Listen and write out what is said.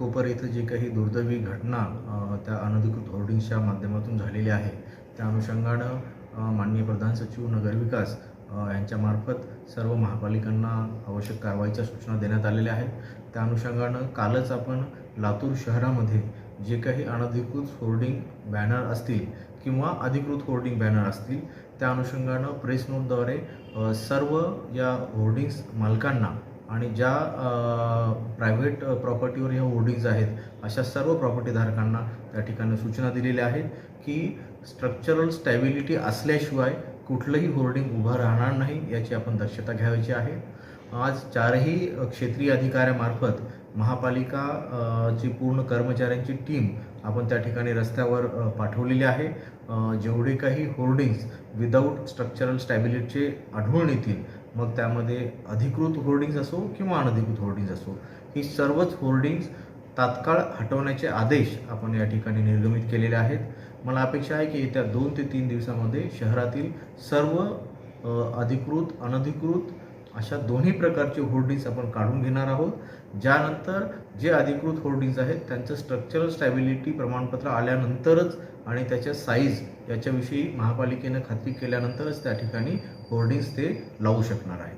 घाटकोपर येथे जी काही दुर्दैवी घटना त्या अनधिकृत होर्डिंग्सच्या माध्यमातून झालेली आहे, त्या अनुषंगानं माननीय प्रधान सचिव नगरविकास यांच्यामार्फत सर्व महापालिकांना आवश्यक कारवाईच्या सूचना देण्यात आलेल्या आहेत. त्या अनुषंगानं कालच आपण लातूर शहरामध्ये जे काही अनधिकृत होर्डिंग बॅनर असतील किंवा अधिकृत होर्डिंग बॅनर असतील, त्या अनुषंगानं प्रेस नोटद्वारे सर्व या होर्डिंग्स मालकांना आणि ज्या प्रायव्हेट प्रॉपर्टीवर ह्या होर्डिंग्ज आहेत अशा सर्व प्रॉपर्टीधारकांना त्या ठिकाणी सूचना दिलेल्या आहेत की स्ट्रक्चरल स्टॅबिलिटी असल्याशिवाय कुठलंही होर्डिंग उभं राहणार नाही, याची आपण दक्षता घ्यायची आहे. आज 4ही क्षेत्रीय अधिकाऱ्यामार्फत महापालिका ची पूर्ण कर्मचाऱ्यांची टीम आपण त्या ठिकाणी रस्त्यावर पाठवलेली आहे. जेवढे काही होर्डिंग्स विदाऊट स्ट्रक्चरल स्टॅबिलिटीचे आढळून येतील, मग त्यामध्ये अधिकृत होर्डिंग्स असो किंवा अनधिकृत होर्डिंग्स असो, ही सर्वच होर्डिंग्स तात्काळ हटवण्याचे आदेश आपण या ठिकाणी निर्गमित केलेले आहेत. मला अपेक्षा आहे की येत्या 2 ते 3 दिवसामध्ये शहरातील सर्व अधिकृत अनधिकृत अशा दोन्ही प्रकारचे होर्डिंग्स आपण काढून घेणार आहोत. ज्यानंतर जे अधिकृत होर्डिंग्स आहेत त्यांचं स्ट्रक्चरल स्टॅबिलिटी प्रमाणपत्र आल्यानंतरच आणि त्याच्या साईज याच्याविषयी महापालिकेनं खात्री केल्यानंतरच त्या ठिकाणी होर्डिंग्स ते लावू शकणार आहे.